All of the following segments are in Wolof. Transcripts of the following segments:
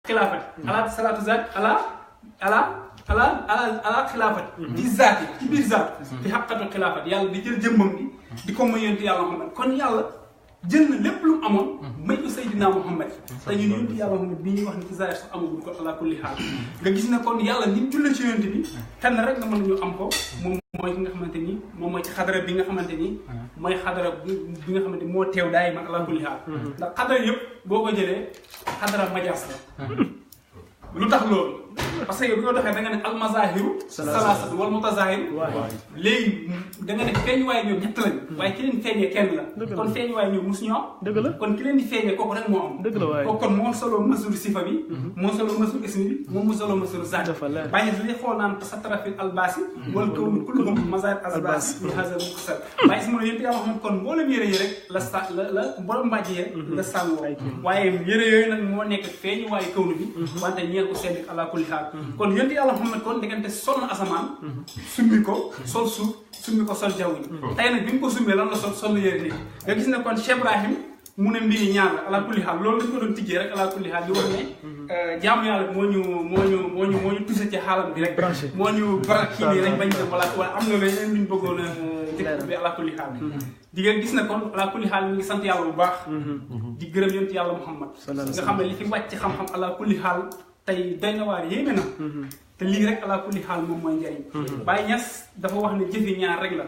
xilaafati ala salaatu zaat ala xilaafati ci zaat yi ci biir zaat fi xaqatu xilaafati yàlla di jël jëmmam bi di ko may yonent yàlla Muhammad kon yàlla jël na lépp lu mu amoon may ko Seydina Muhammad te ñun yonent yàlla Muhammad bi ñuy wax ni ci zaahir sax amagul ko ala kulli xaal nga gis ne kon yàlla ni mu jullee ci yonent bi kenn rek nga mën nañu am ko moom mooy ki nga xamante ni moom mooy ci xadara bi nga xamante ni mooy xadara bi nga xamante ni moo teew daay man ala kulli xaal ndax xadara yëpp boo ko jëlee xadara majaas la lu tax loolu parce que yow bi nga doxee da nga ne almazahiru salaasatu wal mutazahiru léegi da nga ne feeñuwaay ñoom ñett lañ waaye ki leen feeñee kenn la kon feeñuwaay ñoom mosu ñoo am kon ki leen di feeñee kooku rek moo am kooku kon moo solo masuru sifa bi moo solo masuru ismi bi moom mu solo masuru zaat bàyyi li xool naan satrafil albasi wala kawnu kulluhum mazahir albasi bi hasal muqsad bàyyi si mu ne yénti yàlla xam kon mboolem yére yi rek la borom mbàjj yee la sàngoo waaye yére yooyu nag moo nekk feeñuwaayu kawnu bi wante ñeel ko seen ala kulli xaal kon yonent yàlla Muhammad kon diggante sol na asamaan summi ko sol suuf summi ko sol jaww ji tey nag bi mu ko summee lan la sol na yére nii nga gis ne kon Cheikh Ibrahim mu ne mbiri ñaar la ala kulli xaal loolu dañ ko doon tijjee rek ala kulli xaal di wax ne jaamu yàlla moo ñu touché ci xaalam bi rek moo ñu bara kii nii rek bañ dem wala am na leneen luñ bëggoon a jëkk bi ala kulli xaal di nga gis ne kon ala kulli xaal mi ngi sant yàlla bu baax di gërëm yonent yàlla Muhammad nga xam ne li fi wàcc ci xam-xam ala kulli xaal tey doy na waar yéeme na te lii rek ala kulli xaal moom mooy njariñ Baye Niass dafa wax ne jëf yi ñaar rek la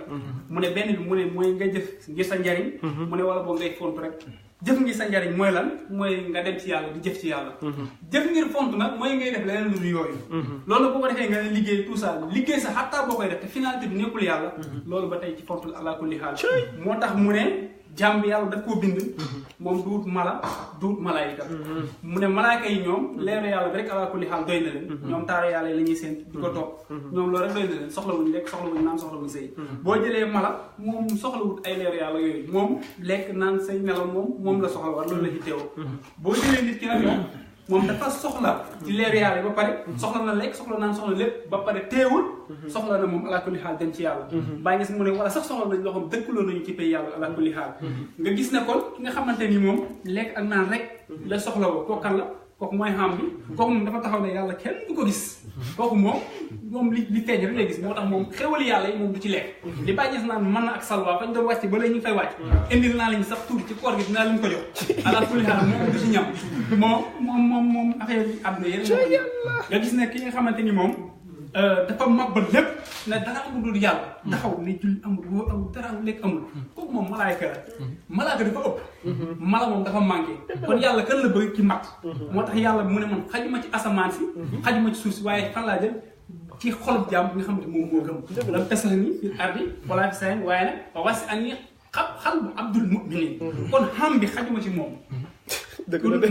mu ne benn bi mu ne mooy nga jëf ngir sa njariñ mu ne wala boo ngay fontu rek jëf ngir sa njariñ mooy lan mooy nga dem ci yàlla di jëf ci yàlla jëf ngir fontu nag mooy ngay def leneen lu dul yooyu loolu boo ko defee nga ne liggéey tout ça liggéey sa xattaa boo koy def te finalité bi nekkul yàlla loolu ba tey ci fontu ala kulli xaal moo tax mu ne jàmm bi yàlla daf koo bind moom duut mala duut malaayika mu ne malaayika yi ñoom leeru yàlla bi rek ala kulli xaal doy na leen ñoom taaru yàlla yi la ñuy seen di ko toog ñoom loolu rek doy na leen soxlawuñu lekk soxlawuñu naan soxlawuñu sëy boo jëlee mala moom soxlawut ay leeru yàlla yooyu moom lekk naan sëy nelaw moom la soxla war loolu la ci teewoo boo jëlee nit ki nag moom dafa soxla ci leeru yàlla ba pare soxla na lekk soxla naan soxla lépp ba pare teewul soxla na moom ala kulli xaal dem ci yàlla bàyyi gis mu ne wala sax soxla nañ loo xam dëkkaloo nañu ci pay yàlla ala kulli xaal nga gis ne kon ki nga xamante ni moom lekk ak naan rek la soxla woo kooku kan la kooku mooy xam bi kooku moom dafa taxaw ne yàlla kenn du ko gis kooku moom li feeñ rek lay gis moo tax moom xéwali yàlla yi moom du ci lekk li bàyyi gis naan mën na ak salwa fañ doon wàcc ba léegi ñu ngi fay wàcc indil naa lañu sax tuuti ci koor gi dinaa leen ko jox ala kulli xaal moom du ci ñam moom affaire bi am na yeneen nga gis ne ki nga xamante ni moom dafa màbbal lépp ne dara amul dul yàlla taxaw ne julli amul woo amul dara amul lekk amul kooku moom malaayka la malaayka dafa ëpp mala moom dafa manqué kon yàlla kan la bëgg ki mat moo tax yàlla mu ne man xajuma ci asamaan si xajuma ci suuf si waaye fan laa jël ci xolub jaam bi nga xamante moom moo gëm lam tasal ni fil ardi wala fi sayn waaye nag wa wasi an ni xal bu abdul muminin kon xam bi xajuma ci moom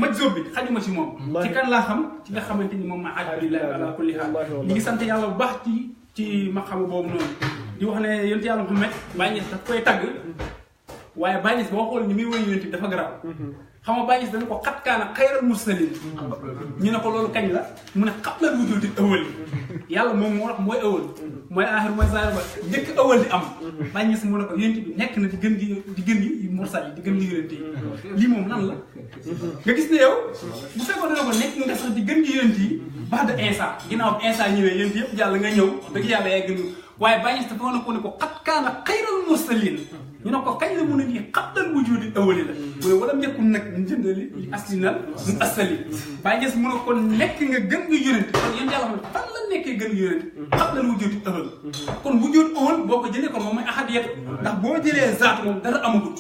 maj zóob bi xajuma ci moom ci kan laa xam ci nga xamante ni moom ma alhamdulilah ala kulli haal ñi ngi sant yàlla bu baax ci maqaama boobu noonu di wax ne yonent yàlla Muhammad Baye Niass daf koy tagg waaye Baye Niass boo xool ni muy woy yonent dafa garaaw xam nga Baye Niass dana ko xat kaana xayral mursalin ñu ne ko loolu kañ la mu ne xablal wujuudi awwal yàlla moom moo wax mooy awwal mooy aaxir mooy zaahir ba njëkk awwal di am Baye Niass mu ne ko yonent bi nekk na di gën gi mursal yi di gën gi yonent yi lii moom nan la nga gis ne yow bu fekkoon ne ko nekk nga sax di gën gi yonent yi baax de instant ginnaaw instant ñëwee yonent yëpp jàll nga ñëw dëgg yàlla yaa gën waaye Baye Niass dafa ne ko xat kaana xayral mursalin ñu ne ko kañ la mun a nii xablal wujuudi awwali la mu ne wala njëkkul nag ñu jëndali li aslinal mu asali Baye Niass mu ne ko nekk nga gën nga yonent kon yéen yàlla xam ne fan la nekkee gën nga yonent xablal wujuudi awwal kon wujuud awwal boo ko jëlee kon moom mooy ahadiyat ndax boo jëlee zaat moom dara amagul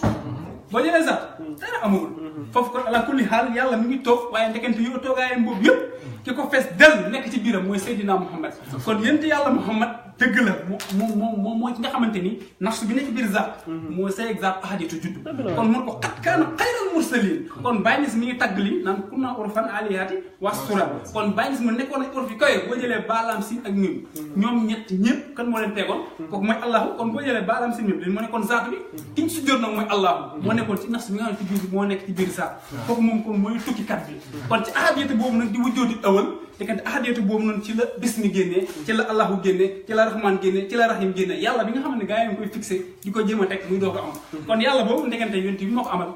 boo jëlee zaat dara amagul foofu kon ala kulli xaal yàlla mi ngi toog waaye ndekente yow toogaayam boobu yëpp ki ko fees dell nekk ci biiram mooy Seydina Muhammad kon yénte yàlla Muhammad dëgg la moom mooy ki nga xamante ni nafsu bi nekk biir zaat mooy say zaat ahaditu judd kon mun ko xat kaana xayral mursalin kon Baye Niass mi ngi tagg li naan kunna urfan aliyaati wastura kon Baye Niass mu nekkoon nañ urfi kawe boo jëlee baalaam si ak ñun ñoom ñett ñëpp kan moo leen tegoon kooku mooy allahu kon boo jëlee baalaam si ñëpp dañ moo nekkoon zaat bi kiñ si jot nag mooy allahu moo nekkoon ci nafsu bi nga xam ne ci biir moo nekk ci biir zaat kooku moom kon mooy tukkikat bi kon ci ahadiyatu boobu nag di wujjooti wujudul awal diggante ahadiyatu boobu noonu ci la bismi génnee ci la allahu génnee ci la rahman génnee ci la rahim génnee yàlla bi nga xam ne gars yi koy fixé di ko jéem a teg muy doo ko am kon yàlla boobu ndegante yonent bi moo ko amal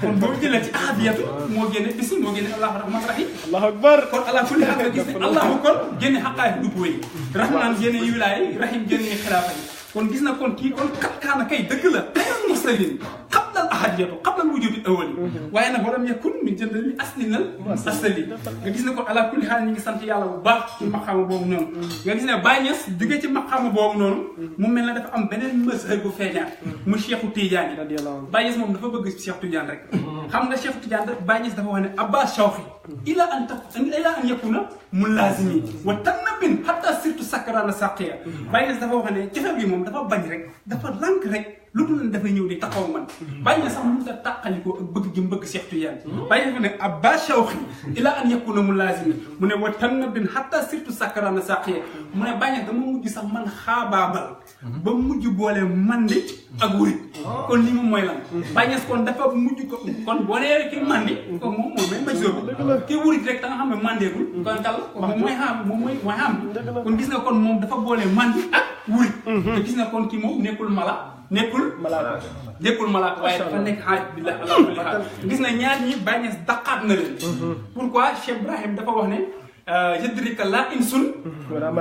kon boo jëlee ci ahadiyatu moo génne bismi moo génne allahu rahman rahim allahu akbar kon ala kulli xaq nga gis ne allahu kon génne xaqaay dugg wéy rahman génne wilaay rahim génne xilaafa yi kon gis na kon kii kon kaana kay dëgg la xayral mursalin qablal ahadiyatu qablal wujudi awali waaye nag walam yakun min jëndali aslinal asali nga gis ne kon ala kulli xaal ñu ngi sant yàlla bu baax ci maqaama boobu noonu nga gis ne Baye Niass jógee ci maqaama boobu noonu mu mel ne dafa am beneen mazhab bu feeñaat mu Cheikhu Tidiane Baye Niass moom dafa bëgg Cheikh Tidiane rek xam nga Cheikh Tidiane rek Baye Niass dafa wax ne abba shawqi ila an yakuna mulazimi wa tanabin hatta surtout sakrana saqiya Baye Niass dafa wax ne cofeel gi moom dafa bañ rek dafa lànk rek lu dul dafay ñëw di taxaw man Baye Niass sax mënut a tàqalikoo ak bëgg gi mu bëgg Cheikh Tidiane Baye Niass ne abba shawqi ila an yakuna mulazimi mu ne wa tanabin hatta surtout sakrana saqiya mu ne Baye Niass dama mujj sax man xaabaabal ba mujj boole mandi ak wurit kon lii moom mooy lan Baye Niass kon dafa mujj ko kon boo nee ki mandi ko moom may maj soo ki wurit rek da nga xam ne mandeegul kon kal moom mooy xam mooy xam kon gis nga kon moom dafa boole mandi ak wurit te gis nga kon kii moom nekkul mala nekkul malaaka waaye dafa nekk xaaj billah ala kulli xaal gis na ñaar ñi Baye Niass daqaat na leen pourquoi Cheikh Ibrahim dafa wax ne yadrika la insun wala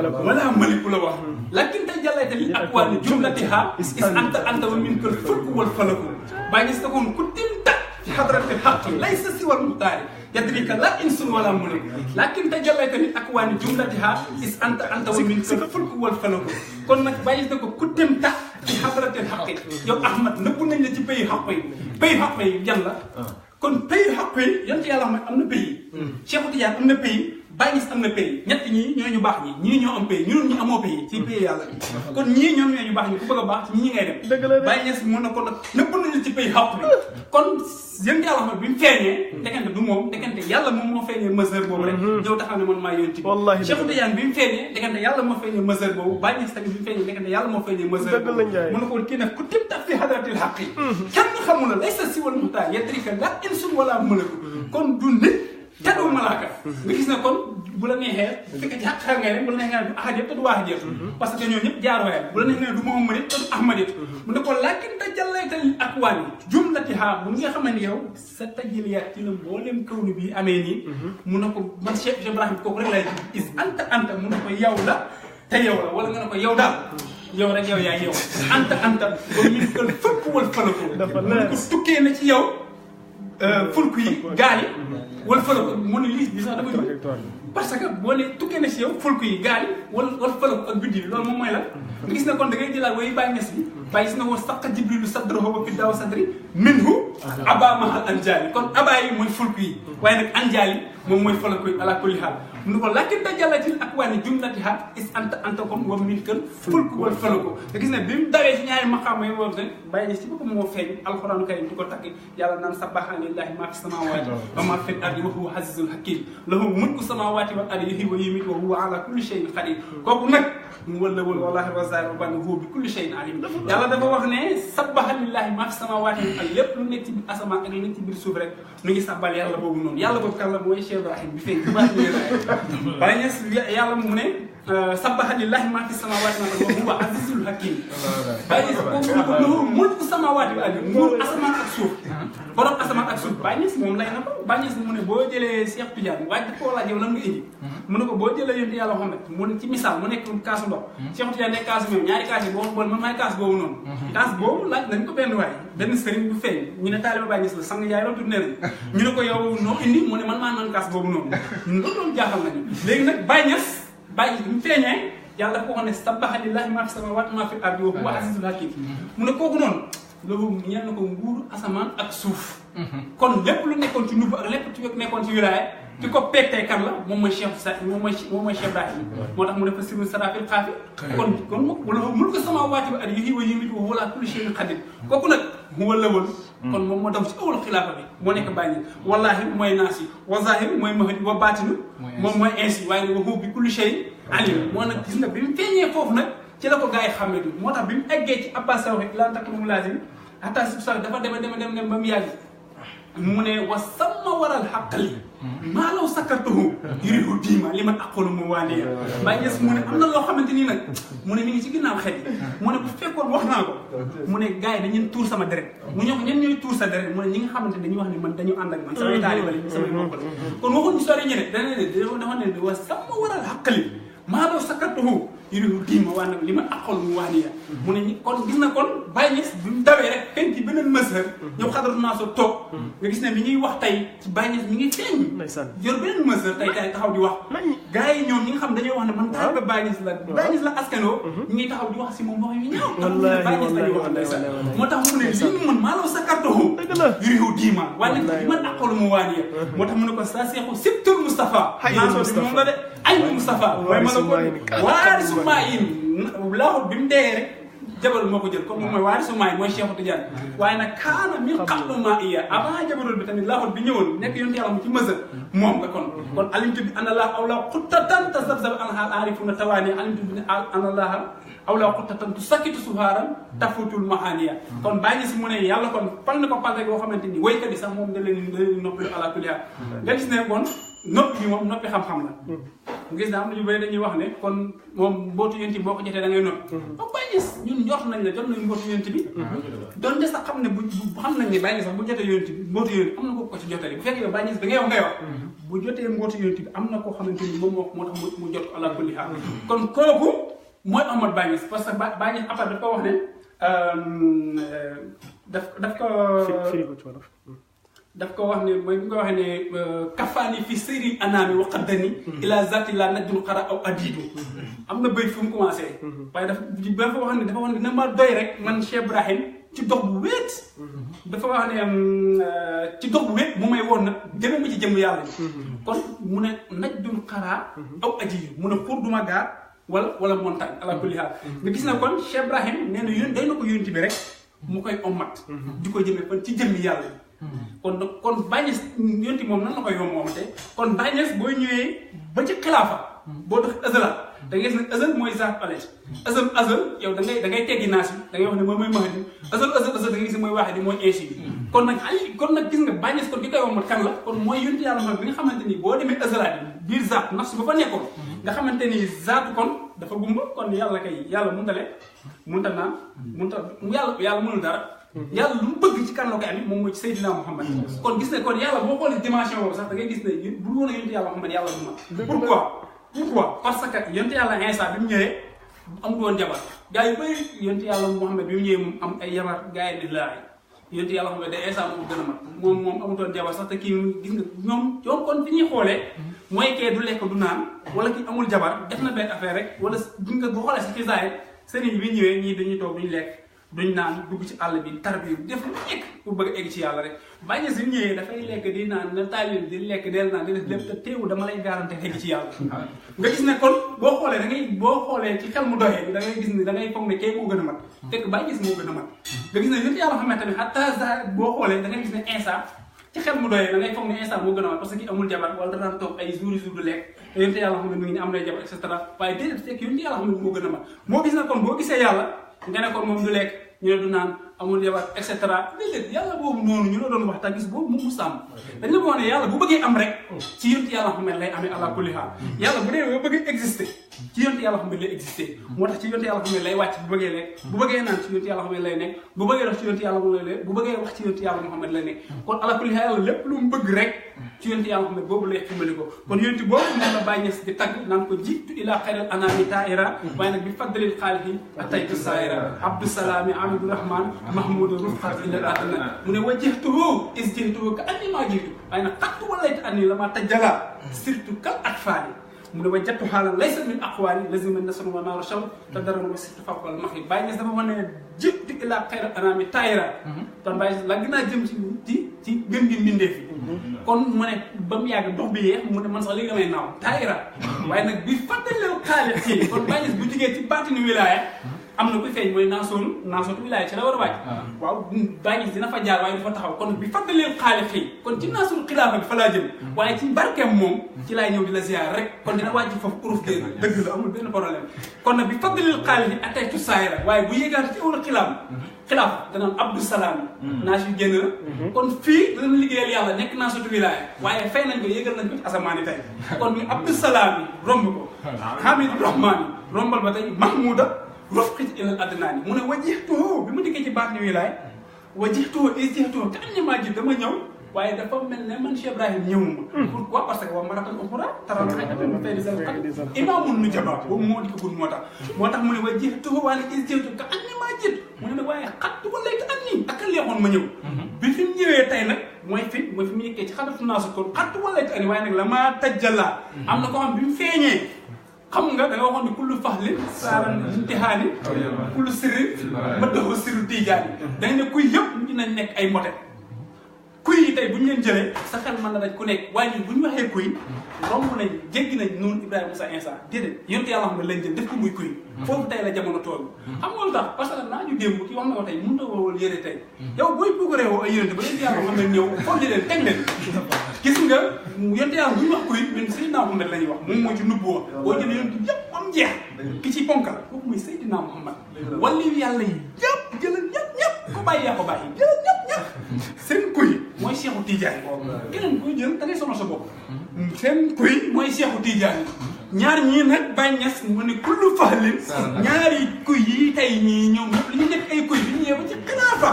maliku la wax lakin tajallayta li aqwali jumlatiha is anta wa minkal fulku wal falaku Baye Niass takoon ku timta fi hadratil haqqi laysa siwal muxtaari yadrika la insun wala maliku lakin tajallayta li aqwali jumlatiha is anta wa minkal fulku wal falaku kon nag Baye Niass ko ku timta fi hadratil haqqi yow Ahmad nëbb nañ la ci pays xaq yi jan la kon pays xaq yi yonent yàlla xam ne am na pays Cheikh Tidiane am na pays Baye Niass am na pays ñett ñii ñoo ñu baax ñi ñii ñoo am pays ñun ñu amoo pays ci pays yàlla kon ñii ñoom ñoo ñu baax ñi ku bëgg a baax ñii ngay dem Baye Niass mën na ko nag nëbb nañu ci pays xaq bi kon yéen yàlla xam ne bi mu feeñee ndekante du moom ndekante yàlla moom moo feeñee mesure boobu rek ñëw taxaw ne man maa yonti bi Cheikh Tidiane bi mu feeñee ndekante yàlla moo feeñee mesure boobu Baye Niass tamit bi mu feeñee ndekante yàlla moo feeñee mesure boobu mën na ko kii nag ku tim taf fi hadratil haqq kenn xamul la laysa siwal muxtaar yadrika la insun wala malaku kon du nit te du malaaka nga gis ne kon bu la neexee bu fekkee ci xaq ngay dem bu la neexee du ahad yëpp te du waahid yëpp parce que ñoo ñëpp jaar waaye bu la neexee du Muhammad yëpp te du Ahmad yëpp mu ne ko lakin tajallayta lil akwaani jumlatiha bu nga xam ne yow sa tajaliyaat ci la mboolem kawnu bi amee nii mu ne ko man Cheikh Ibrahim kooku rek lay is anta mu ne ko yow la te yow la wala nga ne ko yow daal yow rek yow yaay yow anta ba min kal fëpp wal falako mu ne ko tukkee na ci yow fulku yi gaal yi wala falako mu ne lii bi sax dafa jóg parce que boo ne tukkee na si yow fulku yi gaal yi wala falako ak biddi bi loolu moom mooy la nga gis ne kon da ngay jëlaat way Baye Niass bi Baye gis na woon saqa jibrilu sadrahu wa fiddahu sadri minhu aba mahal anjaali kon aba yi mooy fulku yi waaye nag anjaali moom mooy falako yi ala kulli haal mu ne ko lakin tajallatil akwaani jumlatiha is anta kon wa min kan fulku wal falako nga gis ne bi mu dawee ci ñaari maqaama yi moom rek Baye Niass ci boppam moo feeñ alxuraanu karim di ko takk yàlla naan sabbaha lillahi ma fi samawati wa ma fi ardi wa huwa azizul hakim lahu mulku samawati wal ardi yuhyi wa yumiitu wa huwa ala kulli shay'in qadir kooku nag mu wala wallahi razaqu ban huwa bi kulli shay'in alim yàlla dafa wax ne sabbaha lillahi ma fi samawati ak lépp lu nekk ci biir asamaan ak lu nekk ci biir suuf rek nu ngi sabbal yàlla boobu noonu yàlla boobu kan la mooy Cheikh Ibrahim bi feeñ Baye Niass yàlla mu ne sabbaha lillahi ma fi samawati wa huwa azizul hakim Baye Niass boobu lahu mulku samawati wal ardi nguur asamaan ak suuf borom asamaan ak suuf Baye Niass moom lay na ko Baye Niass mu ne boo jëlee Cheikh Tidiane waaye dafa koo laaj yow lan nga indi mu ne ko boo jëlee yonent yàlla Muhammad mu ne ci misaal mu nekk kaasu ndox Cheikh Tidiane nekk kaasu même ñaari kaas yi boo bool man maay kaas boobu noonu kaas boobu laaj nañ ko benn waay benn sëriñ bu feeñ ñu ne taaliba Baye Niass la sang yaay loolu tudd nee nañ ñu ne ko yow noo indi mu ne man maa naan kaas boobu noonu ñun loolu jaaxal nañu léegi nag Baye Niass bi mu feeñee yàlla dafa ko wax ne sabbaha lillahi ma fi samawati ma fi ardi wa huwa azizul hakim mu ne kooku noonu loolu ñeel na ko nguuru asamaan ak suuf kon lépp lu nekkoon ci nubb ak lépp ci nekkoon ci wilaaya ki ko peegtee kan la moom mooy Cheikh Sa moom mooy Cheikh Ibrahim moo tax mu def sirru sarafil xaafi kon wala mulku samawati wal ardi yuhyi wa yumiitu wa huwa ala kulli shay'in qadir kooku nag mu wëlawal kon moom moo daw ci awal xilaafa bi moo nekk Baye Niass wallahi mooy naasi wa zahir mooy mahdi wa baatinu moom mooy ainsi waaye wa huwa bi kulli shay'in alim moo nag gis nga bi mu feeñee foofu nag ci la ko gars yi xàmmee du moo tax bi mu eggee ci Abbas Sawhi laa takk mu lazim hatta si dafa dem ba mu yàgg mu ne wa sama waral xaqali maa law sakkartuhu yurihu diima li man aqolu mu waaniya Baye Niass mu ne am na loo xamante nii nag mu ne mi ngi ci ginnaaw xel yi mu ne bu fekkoon wax naa ko mu ne gars yi dañuy tuur sama deret mu ñëw ñen ñooy tuur sa deret mu ne ñi nga xamante ne dañuy wax ne man dañu ànd ak man samay taaliba lañ samay mbokk la kon waxuñ ñu sori ñene dana ne dafa ne wa sama waral xaqali maa law sakkartuhu yurihu diima waa nag li man aqolu mu waaniya mu ne kon gis na kon Baye Niass bi mu dawee rek fenn ci beneen mësër ñëw xadaratu naa so toog nga gis ne mi ñuy wax tey ci Baye Niass mi ngi feeñ yor beneen mësër tey taxaw di wax gars yi ñoom ñi nga xam dañuy wax ne man taal ba Baye Niass la askanoo ñi ngi taxaw di wax si moom wax yu ñaaw Baye Niass la ñuy wax ndeysaan moo tax mu ne lii mu mën maa law sakkartuhu yurihu diima waaye nag li man aqolu mu waaniya moo tax mu ne ko sa seexu sibtul Moustapha naa so bi moom la de ay Moustapha waaye ma ne ko waarisu maa in laaxut bi mu dee rek jabar moo ko jël comme moom mooy waarisu maa mooy Cheikh Tidiane waaye nag kaana min qablu maa iya avant jabarul bi tamit laaxut bi ñëwoon nekk yonent yàlla mu ci mësa moom nga kon alimtu bi ana laa awla xuttatan tasabsab anha aarifuna tawaani alimtu bi ana laa awla xuttatan tu sakkitu suhaaran tafutul mahaniya kon Baye Niass mu ne yàlla kon pal na ko pal rek boo xamante ni waykat yi sax moom da leen noppi ala kulli haal nga gis ne kon noppi bi moom noppi xam-xam la gis naa am na ñu bëri dañuy wax ne kon moom mbootu yonent bi boo ko jotee da ngay noppi donc Baye Niass ñun njort nañ la jot nañ mbootu yonent bi donte sax xam ne bu xam nañ ne Baye Niass sax bu jotee yonent bi mbootu yonent am na ko ci jotale bu fekkee yow Baye Niass da ngay wax bu jotee mbootu yonent bi am na koo xamante ni moom moo tax mu jot ala kulli haal kon kooku mooy Ahmad Baye Niass parce que Baye Niass après daf ko wax ne daf ko firi ko ci wolof daf ko wax ne mooy bi nga waxee ne kafaani fi sëri anaami wa qaddani ila zati la najjul xara aw adidu am na bëy fu mu commencé waaye dafa wax ne dina ma doy rek man Cheikh Ibrahim ci dox bu wéet dafa wax ne ci dox bu wéet mu may woon nag jëme ma ci jëmm yàlla kon mu ne najjul xara aw adidu mu ne pour duma gaar wala montagne ala kulli haal nga gis na kon Cheikh Ibrahim nee na yón day na ko yónti bi rek mu koy ommat di ko jëmee fan ci jëmmi yàlla kon Baye Niass yonti moom nan la koy yomb moomate kon Baye Niass booy ñëwee ba ci xilaafa boo dox azala da ngay gis ne azal mooy zaat alej azal yow da ngay teggi naas bi da ngay wax ne mooy mahdi azal da ngay gis ne mooy waaxe di mooy insi bi kon nag gis nga Baye Niass kon ki koy wommat kan la kon mooy yonti yàlla mooy bi nga xamante ni boo demee azalaat yi biir zaat nafs ba fa nekkoon nga xamante ni zaatu kon dafa gumba kon yàlla kay yàlla mënta lekk mënta naan yàlla mënul dara yàlla lu mu bëgg ci kan la koy amee moom mooy ci Seydina Muhammad kon gis ne kon yàlla boo xoolee dimension boobu sax da ngay gis ne bu woon a yonent yàlla Muhammad yàlla du ma pourquoi parce que yonent yàlla Iisaa bi mu ñëwee amul woon jabar gars yu bëri yonent yàlla Muhammad bi mu ñëwee moom am ay jabar gars yi di laaj yonent yàlla Muhammad da Iisaa moom gën a mat moom amutoon jabar sax te kii gis nga ñoom kon fi ñuy xoolee mooy kee du lekk du naan wala ki amul jabar def na benn affaire rek wala gis nga boo xoolee si ci zaahir sëriñ bi ñëwee ñii dañuy toog duñu lekk duñ naan dugg ci àll bi tarbi def lu egg pour bëgg a egg ci yàlla rek Baye Niass bi ñëwee dafay lekk di naan na taalibe di lekk del naan di def lépp te teewu dama lay garanté egg ci yàlla nga gis ne kon boo xoolee ci xel mu doxee bi da ngay gis ne da ngay foog ne kee moo gën a mat fekk Baye Niass moo gën a mat nga gis ne yonent yàlla xam ne tamit hatta boo xoolee da ngay gis ne Iisaa ci xel mu doyee da ngay foog ne Iisaa moo gën a mat parce que ki amul jabar wala danaan toog ay jour du lekk te yonent yàlla xam ne mi ngi am nay jabar et cetera waaye déedéet fekk yonent yàlla xam ne moo gën a mat moo gis na kon boo gisee yàlla nga ne kon moom du lekk ñu ne du naan amul jabar et cetera léeg-léeg yàlla boobu noonu ñu la doon wax ta gis boobu mu sàmm dañ la ko wax ne yàlla bu bëggee am rek ci yonent yàlla xam ne lay amee ala kulli haal yàlla bu dee ba bëggee exister ci yonent yàlla xam ne lay exister moo tax ci yonent yàlla xam ne lay wàcc bu bëggee lekk bu bëggee naan ci yonent yàlla xam ne lay nekk bu bëggee dox ci yonent yàlla xam ne lay bu bëggee wax ci yonent yàlla Muhammad lay nekk kon ala kulli haal lépp lu mu bëgg rek ci yonent yàlla xam ne boobu lay ximbali ko kon yonent boobu moom la Baye Niass di tagg naan ko jiitu ila xayral anami taira waaye nag bi faddalil xaalixi ataytu saira abdusalaami abdurahman mahmoud rufat ila adana mu ne wajjahtuhu is jëntuhu ka anni maa jiitu waaye nag xattu walayta anni la ma tajjala surtout kal atfaali mu ne wajjahtu xaalan laysa min aqwaali lazima nasru wa naaru shaw te dara ma surtout faqal maxi Baye Niass dafa wane jiitu ila xayral anami taira kon Baye Niass la gën a jëm ci gën gi mbindeef yi kon mu ne ba mu yàgg dox bi yeex mu ne man sax léegi damay naaw taayira waaye nag bi fàttaleel xaalis yi kon Baye Niass bu jugee ci baatinu wilaaya am na ku feeñ mooy naasootu wilaaya ci la war a wàcc waaw Baye Niass dina fa jaar waaye du fa taxaw kon bi fàttaleel xaali xëy kon ci naasootu xilaafa bi fa laa jëm waaye ci barkeem moom ci laay ñëw di la ziar rek kon dina wàcc foofu uruf génn dëgg la amul benn problème kon nag bi fàttaleel xaali xëy ataytu saayira waaye bu yéegaat ci awla xilaaf danaan Abdou Salaam naa si génn na kon fii dana liggéeyal yàlla nekk naasootu wilaaya waaye fay nañ ko yéegal nañ ko ci asamaan yi tey kon bi Abdou Salaam yi romb ko Hamidou Rahman yi rombal ba tey Mahmouda rofqit ilal adnaani mu ne wajjihtuhu bi mu dikkee ci baat ni wilaay wajjihtuhu izjihtuhu ka annamaa ji dama ñëw waaye dafa mel ne man Cheikh Ibrahim ñëwuma pourquoi parce que wa maratan uxra taral xëy na mu fay di sal imaamun nu jaba boobu moo di ko gun moo tax mu ne wajjihtuhu waaye izjihtuhu ka annamaa ji mu ne waaye xat walayta an nii ak a leexoon ma ñëw bi fi mu ñëwee tey nag mooy fi mu nekkee ci xadatu naasu kon xat walayta an nii waaye nag la maa tajjala am na ko xam bi mu feeñee xam nga da nga waxoon ne kullu faxlin saaran imtihaani kullu sirri ma doxoo sirru tiijaani dañ ne kuy yëpp ñu dinañ nekk ay mote kuy yi tey bu ñu leen jëlee sa xel mën na daj ku nekk waaye ñun bu ñu waxee kuy romb nañ jéggi nañ noonu Ibrahima Moussa Insa déedéet yonte yàlla xam ne lañ jël def ko muy kuy foofu tey la jamono tool xam nga lu tax parce que naa ñu démb ki wax na ko tey mënut a wowal yére tey yow booy puukaree woo ay yonente ba yonte yàlla xam ne ñëw xool leen teg leen gis nga yonte yàlla bu ñu wax kuy ñun Seydina Muhammad la ñuy wax moom moo ci nubbu wax boo jëlee yonente yëpp am jeex ki ci ponkal kooku muy Seydina Muhammad wali yàlla yi yëpp jëlal ñëpp ko bàyyi yaa ko bàyyi jëlal ñëpp seen kuy mooy Seexu Tijaani keneen koy jël da ngay sonal sa bopp seen kuy mooy Seexu Tijaani ñaar ñii nag Baye Niass mu ne kullu fahlin ñaari kuy yi tey ñii ñoom ñëpp li ñu nekk ay kuy bi ñu ñëwee ba ci xilaafa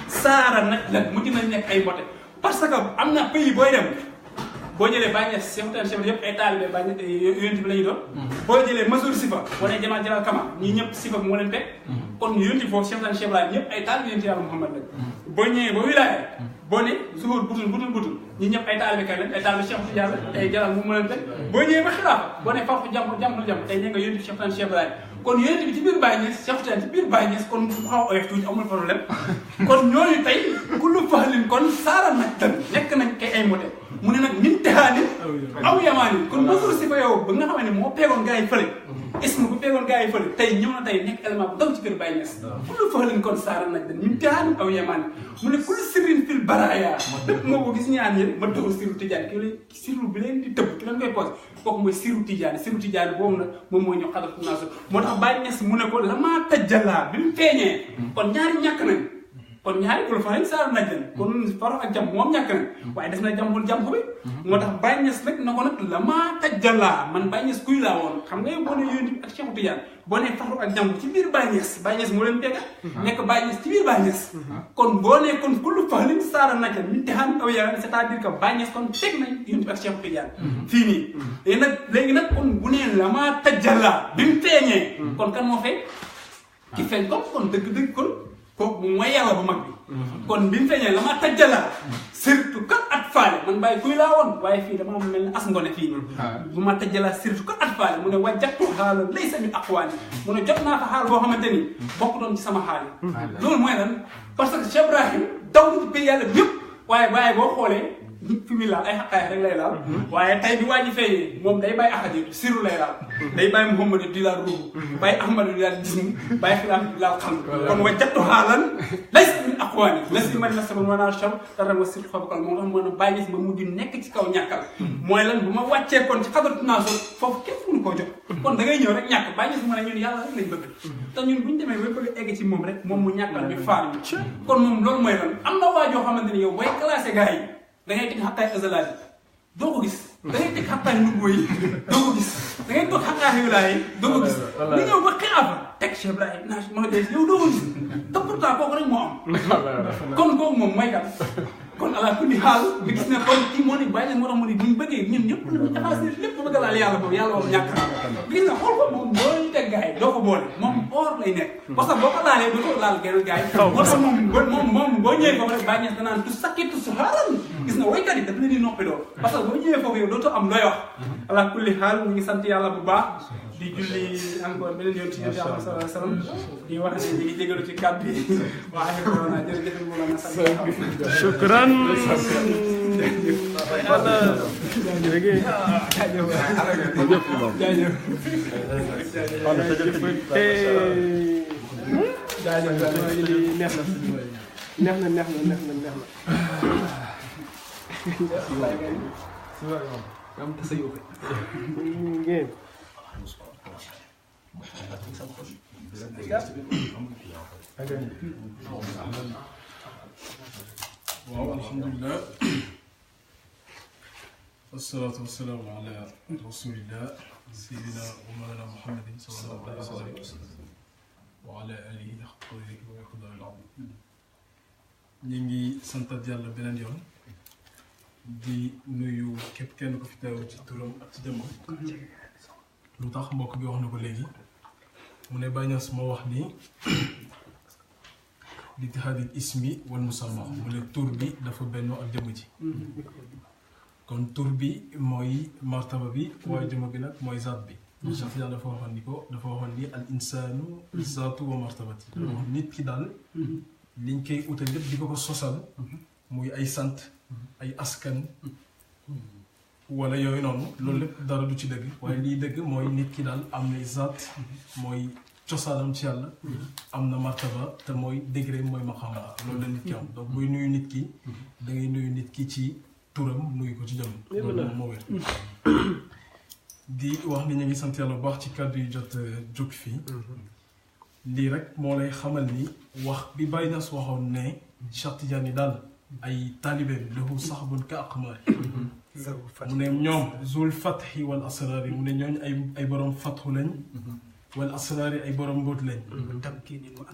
saara nag lan mujj nañ nekk ay mbote parce que am na pays booy dem boo jëlee Baye Niass Cheikh Tidiane Chérif yëpp ay taalibe Baye yonent bi la ñu doon boo jëlee Mansour Sifa wane Jamal Jalal Kama ñii ñëpp Sifa bi moo leen teg kon yonent foofu Cheikh Tidiane Chérif la ñëpp ay taalibe yonent yàlla Muhammad lañ boo ñëwee ba wilaaya boo ne Zuhur butul ñi ñëpp ay taalibe kay lañ ay taalibe Cheikh Tidiane la ay Jalal moom moo leen teg boo ñëwee ba xilaafa boo ne farfu jàmm tey ñee nga yonent Cheikh Tidiane Chérif la kon yonent bi ci biir Baye Niass Cheikh Tidiane ci biir Baye Niass kon bu xaw a oyof tuuti amul problème kon ñooñu tey kullu fahlin kon saara nag tan nekk nañ kay ay mote mu ne nag min tihaani aw yamaani kon Mansour Sifa yow ba nga xam ne moo peegoon gars yi fële ismu bu peegoon gars yi fële tey ñëw na tey nekk élément bu daw ci kër Baye Niass kullu fahlin kon saara nag tan min tihaani aw yamaani mu ne kullu sirrin fil baraaya lépp moo ko gis ñaan yi ma doxul siru Tidiane ki leen siru bi leen di tëbb ki leen koy posé kooku mooy siru Tidiane boobu nag moom mooy ñëw xadatu naasu moo tax Baye Niass mu ne ko la maa tajjalaa bi mu feeñee kon ñaari ñàkk nañ kon ñaari kul fa rek saara nañ leen kon faro ak jam moom ñàkk nañ waaye def na jam bi moo tax Baye Niass nag na ko nag la maa tajjalaa man Baye Niass kuy laa woon xam nga boo ne yonent bi ak Cheikh Tidiane boo ne faro ak jam ci biir Baye Niass moo leen tega nekk Baye Niass ci biir Baye Niass kon boo ne kon kullu fahlin saara nañ leen min tihaan aw yaa c'est-à-dire que Baye Niass kon teg nañ yonent bi ak Cheikh Tidiane fii nii léegi nag kon bu nee la maa tajjalaa bi mu feeñee kon kan moo feeñ ki feeñ comme kon dëgg-dëgg kon kooku mooy yàlla bu mag bi kon bi mu feeñee la ma tajjalaa surtout kat at faale man bàyyi kuy laa woon waaye fii dama am mel ne as ngone fii bu ma tajjalaa surtout kat at faale mu ne wajjatu xaala laysa min aqwaani mu ne jot naa fa xaal boo xamante ni bokk doon ci sama xaal yi loolu mooy lan parce que Cheikh Ibrahim daw na ci pays yàlla bi yëpp waaye boo xoolee fi muy laal ay xaqaay rek lay laal waaye tay bi waa ji feeñee moom day bàyyi ahadi siru lay laal day bàyyi Muhammadu di laal ruuhu bàyyi Ahmadu di laal jismu bàyyi xilaaf di laal xam kon wa jattu xaalan laysa min aqwaani lasi man nasaba mana cham dara ma sir xobakal moo tax mën a bàyyi gis ba mujj nekk ci kaw ñàkkal mooy lan bu ma wàccee kon ci xadaratu naaso foofu kenn mënu koo jot kon da ngay ñëw rek ñàkk bàyyi gis ma ne ñun yàlla rek lañ bëgg te ñun buñu demee bay bëgg egg ci moom rek moom mu ñàkkal bi faar ñu kon moom loolu mooy lan am na waa joo xamante ni yow booy classé gars yi da ngay teg xaqaay azalaat yi doo ko gis da ngay teg xaqaay nubbo yi doo ko gis da ngay toog xaqaay wilaay yi doo ko gis nga ñëw ba xilaafa teg Cheikh Ibrahim naa ma dee yow doo ko gis te pourtant kooku rek moo am kon kooku moom mooy kan kon ala kulli xaal bi gis ne kon kii moo ne bàyyi moo tax mu ne buñ bëggee ñun ñëpp nañu jaxase lépp bëgg laal yàlla boobu yàlla moom ñàkk na gis nga xool ko moom boo ñu teg gars yi doo ko boole moom or lay nekk parce que boo ko laalee doo ko laal geneen gars yi moo tax moom boo ñëwee foofu rek bàyyi danaan tu sakkitu su xaaral gis nga woykat yi daf leen di noppi doo parce que boo ñëwee foofu yow dootoo am looy wax ala kulli xaal ñu ngi sant yàlla bu baax di julli encore beneen yoon ci yéen yàlla sallallahu alayhi wa sallam di wax ne ñu ngi jégalu ci kàddu yi waaye corona jërëjëf mbooloo na sant shukran jaajëf jaajëf lii neex na am tasa yow ngeen waaw alhamdulilah wasalaatu wasalaamu ala rasulillah sayyidina wa mawlana muhammadin sallallahu alayhi wa sallam wa ala alihi haqqa qadrihi wa miqdaarihi al-azim. ñu ngi santat yàlla beneen yoon di nuyu képp kenn ko fi teew ci turam ak ci jëmmam. lu tax mbokk bi wax na ko léegi mu ne Baye Niass moo wax ni li ittihaadil ismi wal musamma mu ne tur bi dafa bennoo ak jëmm ji. kon tur bi mooy martaba bi waaye jëmm bi nag mooy zaat bi. Cheikh Yàlla dafa waxoon ni al insaanu zaatu wa martabati. nit ki daal liñ koy utal lépp di ko sosal muy ay sant ay askan wala yooyu noonu loolu lépp dara du ci dëgg waaye liy dëgg mooy nit ki daal am na zaat mooy cosaanam ci yàlla am na martaba te mooy degré mooy maqaama loolu la nit ki am donc buy nuyu nit ki da ngay nuyu nit ki ci turam nuyu ko ci jëm loolu moo wér di wax ni ñu ngi sant yàlla bu baax ci kàddu yi jot jóg fii lii rek moo lay xamal ni wax bi Baye Niass waxoon ne Cheikh Tidiane daal ay taalibeem lahu saxbun ka aqmaari mu ne ñoom zul fatxi wal asraari mu ne ñooñ ay borom fatxu lañ wal asraari ay borom mbóot lañ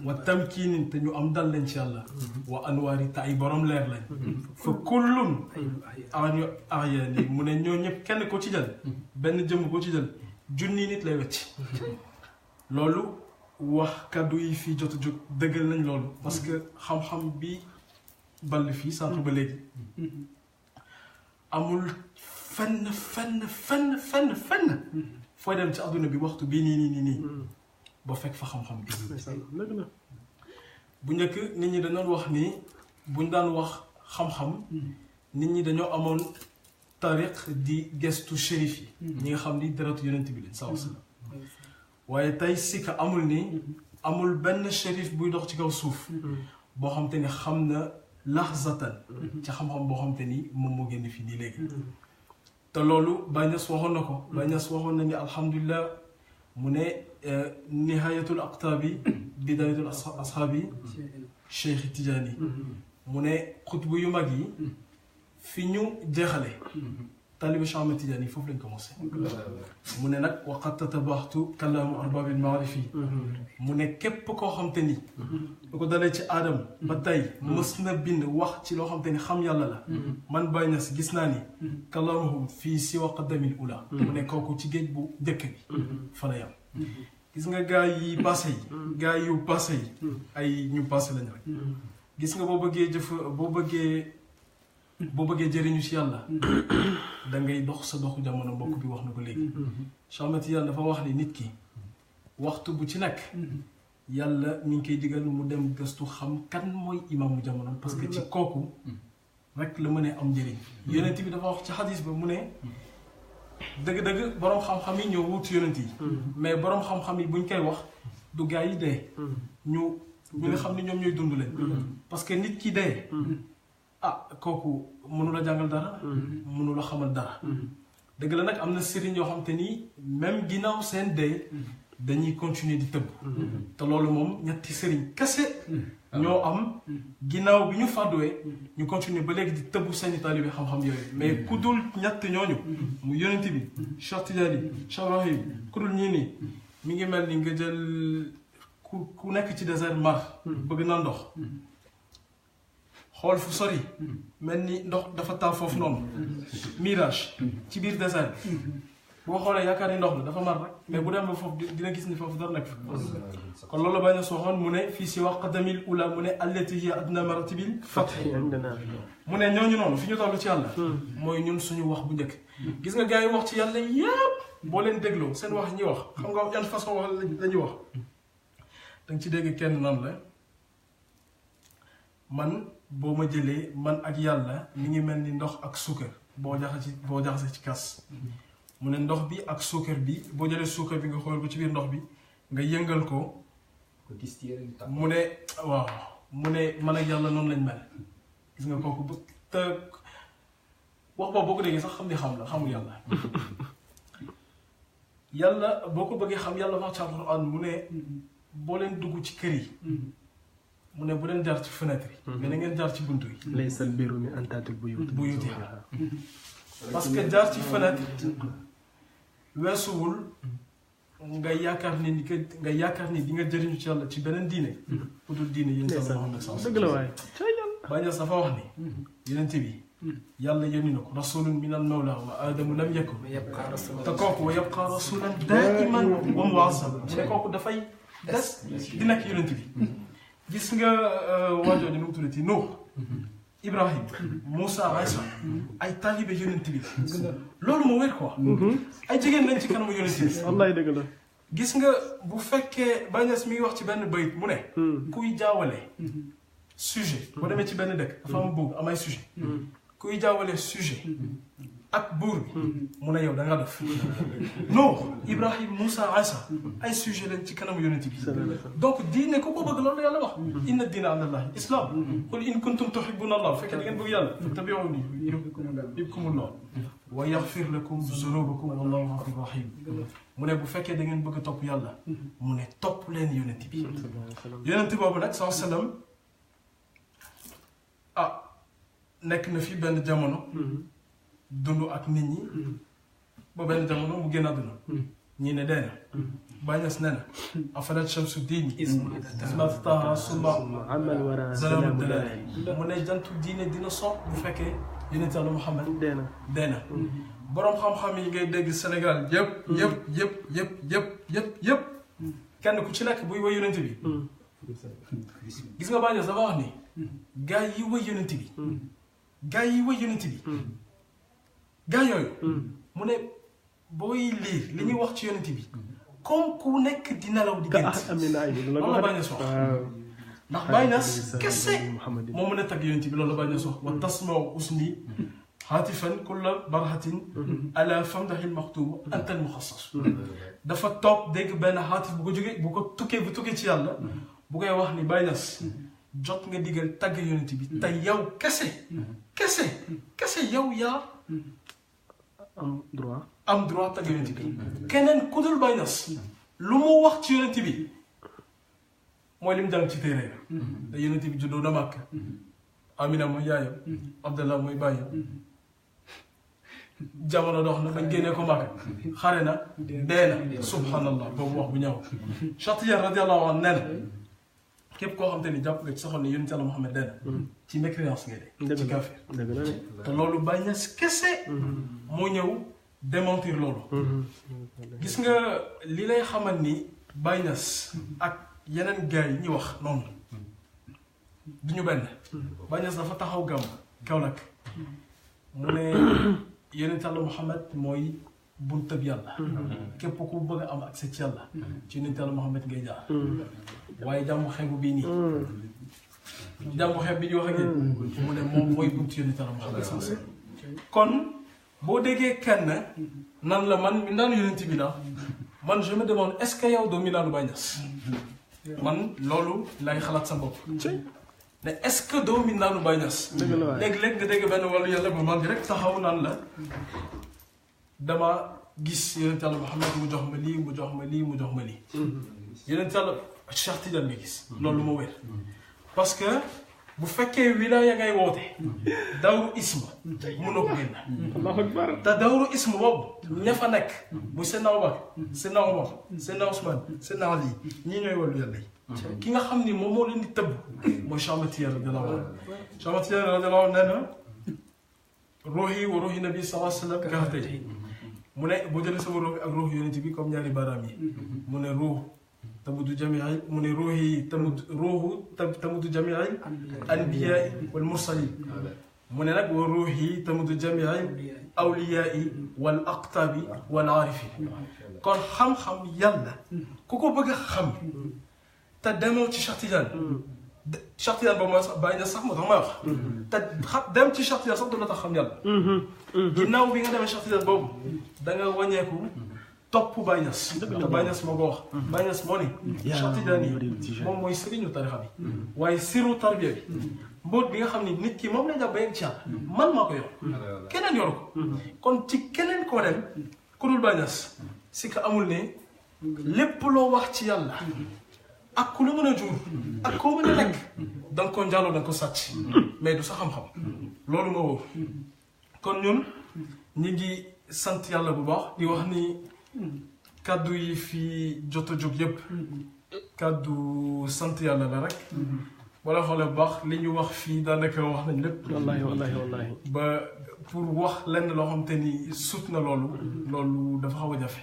wa tamkiinin te ñu am dal lañ ci yàlla wa anwaari te ay borom leer lañ fa kullun ayaani mu ne ñoo ñëpp kenn ko ci jël benn jëmm ko ci jël junni nit lay wecc loolu wax kàddu yi fii jot a jóg dëggal nañ loolu parce que xam-xam bi ball fii sànq ba léegi amul fenn fooy dem ci àdduna bi waxtu bii nii ba fekk fa xam-xam bi bu njëkk nit ñi dañoon wax ni buñ daan wax xam-xam nit ñi dañoo amoon tariq di gestu shérif yi ñi nga xam ni deretu yonent bi leen sallallahu alayhi wasallam waaye tey sikka amul ni amul benn shérif buy dox ci kaw suuf boo xam te ni xam na lahzatan ci xam-xam boo xam te ni moom moo génn fii nii léegi te loolu Baye Niass waxoon na ko Baye Niass waxoon na ni alhamdulilah mu ne nihayatul aqtaabi bidayatul ashaabi Cheikh Tidiane mu ne xutbu yu mag yi fi ñu jeexale taaliba Cheikh Ahmed Tidiane foofu lañ commencé mu ne nag waqad tatabaxtu kalaamu arbaabil maarifi mu ne képp koo xam te ni lu ko dalee ci aadam ba tey mës na bind wax ci loo xam te ni xam yàlla la man Baye Niass gis naa ni kalaamuhum fii siwa qadamil ula mu ne kooku ci géej bu njëkk bi fa la yam gis nga gaa yi passé yi gaa yu passé yi ay ñu passé lañ rek gis nga boo bëggee jëriñu ci yàlla da ngay dox sa doxu jamono mbokk bi wax na ko léegi Cheikh Ahmed Tidiane dafa wax ni nit ki waxtu bu ci nekk yàlla mi ngi koy digal mu dem gëstu xam kan mooy imaamu jamono parce que ci kooku rek la mën a am njëriñ yonent bi dafa wax ci xadis ba mu ne dëgg-dëgg boroom xam-xam yi ñoo wuutu yonent yi mais boroom xam-xam yi buñ koy wax du gaa yi dee ñu nga xam ne ñoom ñooy dund leen parce que nit ki dee kooku mënu la jàngal dara mënu la xamal dara dëgg la nag am na sëriñ yoo xam te ni même ginnaaw seen dee dañuy continuer di tëbb te loolu moom ñetti sëriñ kese ñoo am ginnaaw bi ñu fàdduwee ñu continuer ba léegi di tëbb seeni taalibe xam-xam yooyu mais ku dul ñett ñooñu mu yonent bi Cheikh Tidiane Cheikh Ibrahim ku dul ñii nii mi ngi mel ni nga jël ku nekk ci désert mar bëgg na ndox xool fu sori mel ni ndox dafa taal foofu noonu mirage ci biir désert bi boo xoolee yaakaar ni ndox la dafa mar rek mais bu dem ba foofu dina gis ni foofu dara nekk kon loolu la Baye Niass waxoon mu ne fii si wax qadamil ula mu ne allati hiya adna maratibil fathi mu ne ñooñu noonu fi ñu toll ci yàlla mooy ñun suñu wax bu njëkk gis nga gars yi wax ci yàlla yépp boo leen dégloo seen wax ñi wax xam nga yan façon wax la ñuy wax danga ci dégg kenn nan la man boo ma jëlee man ak yàlla mi ngi mel ni ndox ak suukar boo jaxase ci kas mu ne ndox bi ak suukar bi boo jëlee suukar bi nga xool ko ci biir ndox bi nga yëngal ko mu ne waaw mu ne man ak yàlla noonu lañ mel gis nga kooku bu te wax boobu boo ko déggee sax xam ni xam la xamul yàlla yàlla boo ko bëggee xam yàlla wax ci alxuraan mu ne boo leen dugg ci kër yi mu ne bu leen jaar ci fenêtre yi mais na ngeen jaar ci buntu yi laysal birru bi an taatul buyuutiha parce que jaar ci fenêtre weesuwul nga yaakaar ni di nga jëriñu ci yàlla ci beneen diine ku dul diine yéen sa Muhammad dëgg la waay Baay dafa wax ni yenente bi yàlla yónni na ko rasulun min al mawla wa aadamu lam yakun te kooku wa yabqa rasulan daiman wa muazzam te kooku dafay des di nekk yonent bi gis nga waajooju nu mu tuddati Nuux Ibrahim Moussa Isa ay taalibe yonent bi loolu moo wér quoi ay jigéen lañ ci kanamu yonent bi wallaay dëgg la gis nga bu fekkee Baay Ñas mi ngi wax ci benn bayit mu ne kuy jaawale sujet boo demee ci benn dëkk dafa am buur am ay sujet kuy jaawale sujet ak buur bi mu ne yow da nga def non Ibrahim Moussa Isa ay sujet lañ ci kanamu yonent bi donc diine ku ko bëgg loolu yàlla wax inna diina inda allahi islam qul in kuntum tuhibbuna allah fekkee da ngeen bëgg yàlla fattabi'uni yuhbibkumullah wa yaghfir lakum zunubakum wallahu ghafurur rahim mu ne bu fekkee da ngeen bëgg a topp yàlla mu ne topp leen yonent bi yonent boobu nag saa sallam nekk na fi benn jamono dund ak nit ñi ba benn jamono mu génn àdduna ñii ne dee na Baay Ñas nee na afalat shamsu diini ismataha summa zalamu dalali mu ne jantu diine dina so bu fekkee yonent Yàlla Muhammad dee na boroom xam-xam yi ngay dégg Sénégal yëpp kenn ku ci nekk buy woy yonent bi gis nga Baay Ñas dafa wax ni gaa yi woy yonent bi gaa yooyu mu ne booy liir li ñuy wax ci yonent bi comme ku nekk di nelaw di gént loolu la Baay Ñas wax ndax Baay Ñas kese moo mën a tagg yonent bi loolu la Baay Ñas wax wa tasmau usni haatifan kulla barhatin ala famdahil maxtuum antal muxassas dafa toog dégg benn haatif bu ko tukkee ci yàlla bu koy wax ni Baay Ñas jot nga digal tagg yonent bi te yow kese yow yaa am droit tagg yonent bi keneen ku dul Baay Ñas lu mu wax ci yonent bi mooy li mu jàng ci téere da yonent bi juddoo na Makka Amina mooy yaayam Abdallah mooy baayam jamono dox na bañ génnee ko Makka xare na dee na subhanallah boobu wax bu ñaaw Cheikh Tidiane radiyallahu anhu nee na képp koo xam te ni jàpp nga ci sa xol ne yonent Yàlla Muhammad dee na ci mécréance ngay dee ci kaafir te loolu Baay Ñas kese moo ñëw démentir loolu gis nga li lay xamal ni Baay Ñas ak yeneen gars yi ñuy wax noonu du ñu benn Baay Ñas dafa taxaw gàmm Kaolack mu ne yonent Yàlla Muhammad mooy buntab yàlla képp ku bëgg a am accès ci yàlla ci yonent Yàlla Muhammad ngay jaar waaye jàmbu xebu bii nii jàmbu xeb bi ñu wax ak yéen mu ne moom mooy buntu yonent Yàlla Muhammad kon boo déggee kenn nan la man mi naan yonent bi la man je me demande est-ce que yow doo mi naanu Baay Ñas man loolu lay xalaat sa bopp ne est-ce que doo mi naanu Baay Ñas léeg-léeg nga dégg benn wàllu yàlla bu man di rek taxaw naan la dama gis yonent Yàlla Muhammad mu jox ma lii mu jox ma lii mu jox ma lii yonent Yàlla Cheikh Tidiane nga gis loolu moo wér parce que bu fekkee wilaaya ngay woote dawru isma mënoo ko génn te dawru isma boobu ña fa nekk bu Seydina Abubakar Seydina Omar Seydina Ousmane Seydina Ali ñii ñooy wàllu yàlla yi ki nga xam ni moom moo leen di tëbb mooy Cheikh Ahmad Tidiane radiyallahu anhu Cheikh Ahmad Tidiane radiyallahu anhu nee na ruuhi wa ruuhi nabi sallallahu alayhi wa sallam kahatay mu ne boo jëlee sama ruux ak ruux yonent bi comme ñaari baaraam yi mu ne ruux tamudu jamii'al mu ne ruuhi tamudu jamii'al anbiyaa wal mursaliin mu ne nag wa ruuhi tamudu jamii'al awliyaa wal aqtaabi wal aarifiin kon xam-xam yàlla ku ko bëgg a xam te demoo ci Cheikh Tidiane ba mooy sax Baay Ñas sax moo tax may wax te dem ci Cheikh Tidiane sax du la tax xam yàlla ginnaaw bi nga demee Cheikh Tidiane boobu da nga wàññeeku topp Baye Niass te Baye Niass moo ko wax Baye Niass moo ni Cheikh Tidiane moom mooy sëriñu tarixa bi waaye siru tarbiya bi mboot bi nga xam ni nit ki moom la jàpp ba yegg ci yàlla man maa ko yor keneen yoru ko kon ci keneen koo dem ku dul Baye Niass si ka amul ne lépp loo wax ci yàlla ak ku la mën a jur ak koo mën a nekk da nga ko njaaloo da nga ko sàcc mais du sa xam-xam loolu moo wóor kon ñun ñi ngi sant yàlla bu baax di wax ni kàddu yi fi jot a jóg yépp kàddu sant yàlla la rek wala xoolee bu baax li ñu wax fii daanaka wax nañ lépp wallahi ba pour wax lenn loo xam te ni sut na loolu dafa xaw a jafe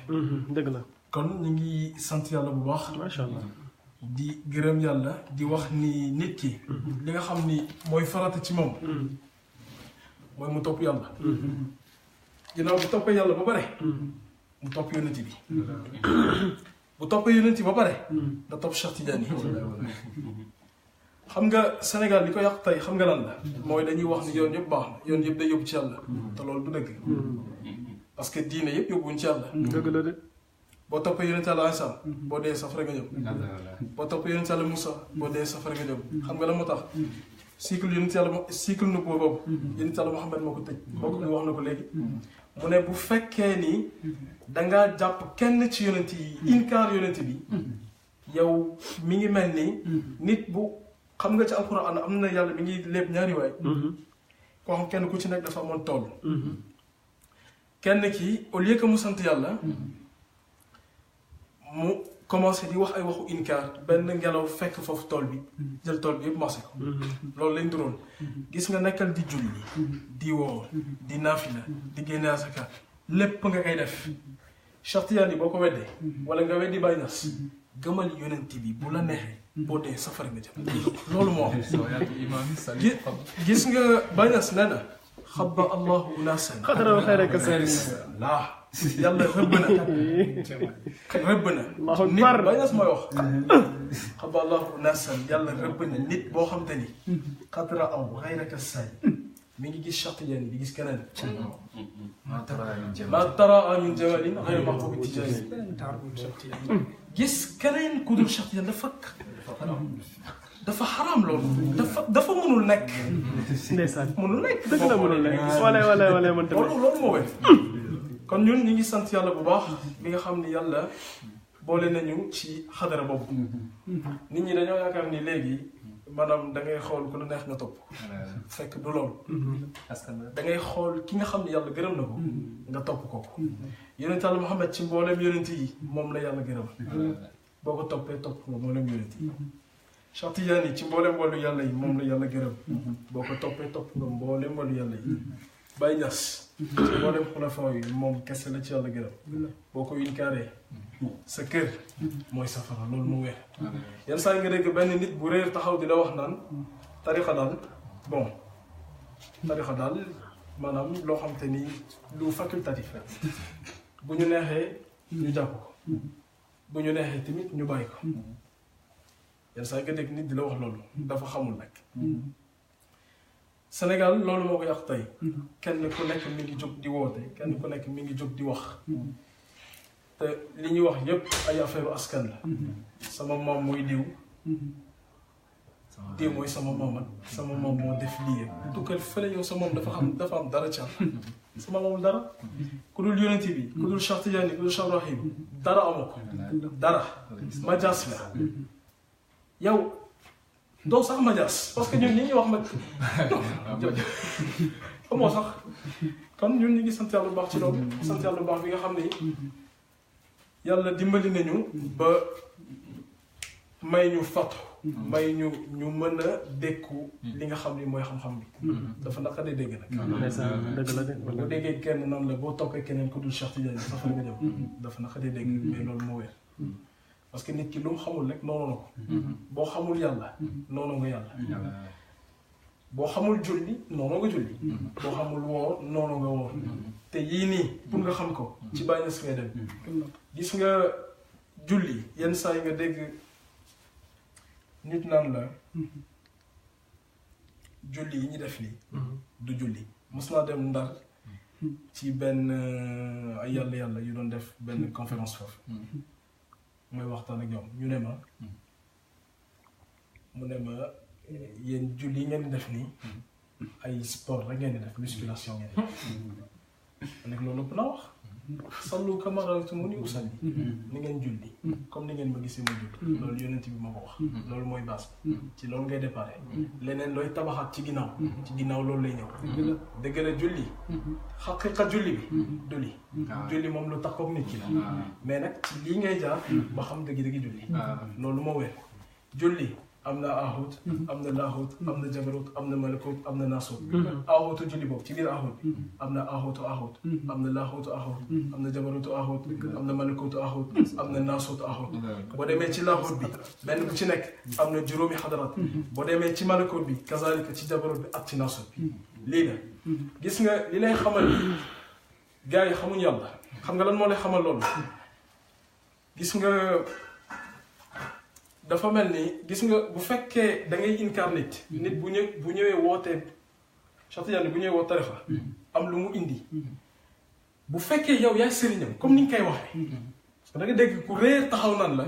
dëgg la kon ñu ngi sant yàlla bu baax macha allah di gërëm yàlla di wax ni nit ki li nga xam ni mooy farata ci moom mooy mu topp yàlla ginnaaw bu toppee yàlla ba pare mu topp yonent bi bu toppee yonent ba pare nga topp Cheikh Tidiane xam nga Sénégal li ko yàq tey xam nga lan la mooy dañuy wax ni yoon yëpp baax na yoon yëpp day yóbbu ci yàlla te loolu du dëgg parce que diine yëpp yóbbuwuñ ci yàlla dëgg la de boo toppee yonent yàlla Isa boo dee safara nga jëm boo toppee yonent yàlla Moussa boo dee safara nga jëm xam nga la moo tax cycle yonent yàlla cycle nu boobu yonent yàlla Muhammad moo ko tëj boo ko wax na ko léegi mu ne bu fekkee ni dangaa jàpp kenn ci yonent yi inkaar yonent bi yow mi ngi mel ni nit bu xam nga ci alxuraan am na yàlla mi ngi léeb ñaari waay koo xam kenn ku ci nekk dafa amoon tool kenn ki au lieu que mu sant yàlla mu commencé di wax ay waxu inkaar benn ngelaw fekk foofu tool bi jël tool bi yëpp marché ko loolu lañ duroon gis nga nekkal di julli di woor di naafila di génne asaka lépp nga koy def Cheikh Tidiane boo ko weddee wala nga weddi Baye Niass gëmal yonent bi bu la neexee boo dee safara nga jëm loolu moo gis nga Baye Niass nee na xabba allahu unaasan xadara xayraka laa yàlla rëbb na nit Baye Niass mooy wax xabba allahu unaasan yàlla rëbb na nit boo xam te ni xadara aw xayraka saay mi ngi gis Cheikh Tidiane di gis keneen ma tara min jamalin xayra mahbubi Tidiane gis keneen ku dul Cheikh Tidiane dafa xaraam loolu dafa mënul nekk ndeysaan mënul nekk dëgg la mënul nekk wala man tamit loolu moo wér kon ñun ñu ngi sant yàlla bu baax bi nga xam ni yàlla boole nañu ci xadara boobu nit ñi dañoo yaakaar ni léegi maanaam da ngay xool ku la neex nga topp fekk du loolu da ngay xool ki nga xam ne yàlla gërëm na ko nga topp kooku yonent yàlla Muhammad ci mboolem yonent yi moom la yàlla gërëm boo ko toppee topp nga mboolem yonent yi Cheikh Tidiane ci mboolem wàllu yàlla yi moom la yàlla gërëm boo ko toppee topp nga mboolem wàllu yàlla yi Baye Niass ci mboolem xulafa yi moom kese la ci yàlla gërëm boo ko inkaaree sa kër mooy safara loolu mu weer yenn saa yi nga dégg benn nit bu réer taxaw di la wax naan tarixa daal bon tarixa daal maanaam loo xam te ni lu facultatif la bu ñu neexee ñu jàpp ko bu ñu neexee tamit ñu bàyyi ko yenn saa yi nga dégg nit di la wax loolu dafa xamul nag Sénégal loolu moo ko yàq tey kenn ku nekk mi ngi jóg di woote kenn ku nekk mi ngi jóg di wax te li ñuy wax yépp ay affaire askan la sama maam mooy diw diw mooy sama maam sama maam moo def lii tukkal fële yow sa maam dafa am dara ca sama maamul dara ku dul yonent bi ku dul Cheikh Tidiane ku dul Cheikh Ibrahim dara amoo ko dara majaas la yow doo sax majaas parce que ñun ñi ñuy wax ma amoo sax kon ñun ñu ngi sant yàlla bu baax ci loolu sant yàlla bu baax bi nga xam ne yàlla dimbali nañu ba may ñu fatu may ñu mën a dékku li nga xam ni mooy xam-xam bi dafa naqadee dégg nag dëgg la de boo déggee kenn nan la boo toppee keneen ku dul Cheikh Tidiane safara nga jëm dafa naqadee dégg mais loolu moo wér parce que nit ki lu mu xamul rek noonu na ko boo xamul yàlla noonu nga yàlla boo xamul julli noonu nga julli boo xamul woor noonu nga woor te yii nii pour nga xam ko ci Baye Niass ngay dem gis nga julli yenn saa yi nga dégg nit naan la julli yi ñu def lii du julli mos naa dem Ndar ci benn ay yàlla yu doon def benn conférence foofu mooy waxtaan ak ñoom ñu ne ma mu ne ma yéen julli ngeen di def nii ay sport rek ngeen di def musculation ngeen di def nag loolu ëpp naa wax sallu kamaa ra'aytumuuni usalli ni ngeen julli comme ni ngeen ma gisee ma julli loolu yonent bi ma ko wax loolu mooy base bi ci loolu ngay déparé leneen looy tabaxaat ci ginnaaw loolu lay ñëw dëgg la julli xaqiqa julli bi du li julli moom lu tax kook nit ki la mais nag ci lii ngay jaar ba xam dëgg-dëgg julli loolu moo wér julli am na ahut am na laahut am na jabarut am na malakut am na naasut ahutu julli boobu ci biir ahut bi am na ahutu ahut am na laahutu ahut am na jabarutu ahut am na malakutu ahut am na naasutu ahut boo demee ci laahut bi benn bu ci nekk am na juróomi xadarat boo demee ci malakut bi kazalika ci jabarut bi ak ci naasut bi lii la gis nga li lay xamal ni gars yi xamuñ yàlla xam nga lan moo lay xamal loolu gis nga dafa mel ni gis nga bu fekkee da ngay incarné nit bu ñëwee wootee Cheikh Tidiane bu ñëwee woo tarixa am lu mu indi bu fekkee yow yaay sëriñam comme ni nga koy waxee parce que da nga dégg ku réer taxaw naan la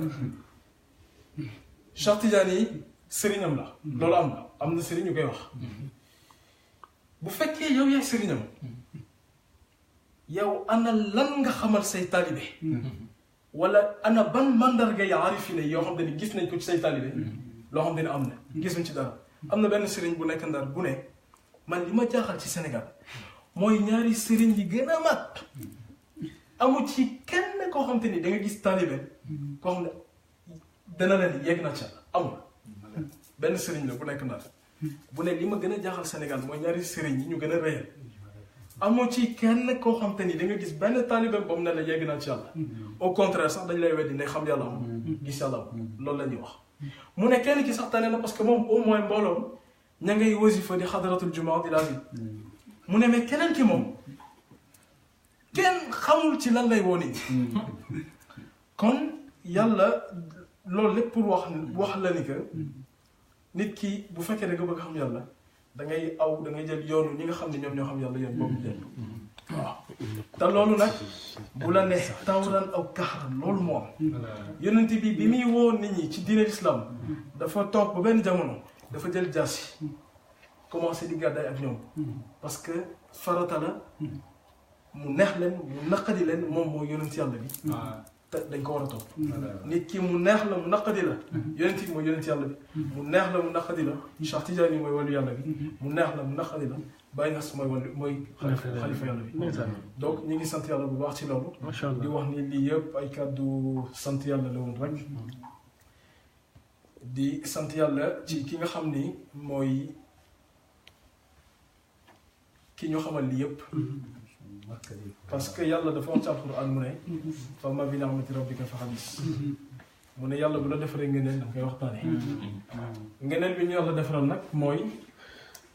Cheikh Tidiane yi sëriñam la loolu am na sëriñ ñu koy wax bu fekkee yow yaay sëriñam yow ana lan nga xamal say taalibe wala ana ban mandarga yi aarifine yoo xam te ni gis nañ ko ci say taalibe loo xam te ne am na gisuñ ci dara am na benn sëriñ bu nekk Ndar bu ne man li ma jaaxal ci Sénégal mooy ñaari sëriñ yi gën a mag amu ci kenn koo xam te ni da nga gis taalibe koo xam ne dana leen yegg na ca amul benn sëriñ la bu nekk Ndar bu ne li ma gën a jaaxal Sénégal mooy ñaari sëriñ yi ñu gën a réyal amoo ci kenn koo xam te ni da nga gis benn taalibeem ba mu ne la yegg naa ci yàlla au contraire sax dañ lay weddi ne xam yàlla am gis yàlla am loolu la ñuy wax mu ne kenn ki sax tane na parce que moom au moins mbooloom ña ngay wasifa di xadaratul jumaa di laa mu ne mais keneen ki moom kenn xamul ci lan lay woon kon yàlla loolu lépp pour wax la ni que nit ki bu fekkee da nga bëgg xam yàlla da ngay jël yoonu ñi nga xam ne ñoom ñoo xam yàlla yoon boobu jël waaw te loolu nag bu la neex tawran aw kaxaran loolu moo am yonent bi muy woo nit ñi ci diine l'islam dafa toog ba benn jamono dafa jël jaasi commencé di gàddaay ak ñoom parce que farata la mu neex leen mu naqadi leen moom mooy yonent yàlla bi te dañ ko war a topp nit ki mu neex la mu naqadi la yonent bi mooy yonent yàlla bi mu neex la mu naqadi la Cheikh Tidiane mooy wàllu yàlla bi mu neex la mu naqadi la Baye Niass mooy xalifa yàlla bi donc ñu ngi sant yàlla bu baax ci loolu di wax ni lii yëpp ay kàddu sant yàlla la woon rek di sant yàlla ci ki nga xam ni mooy ki ñu xamal lii yëpp parce que yàlla dafa wax ci alxuraan mu ne fa ma bi ni'mati rabbika fa haddis mu ne yàlla bu la defaree ngeneen da nga koy waxtaanee ngeneen bi ñu yàlla defaral nag mooy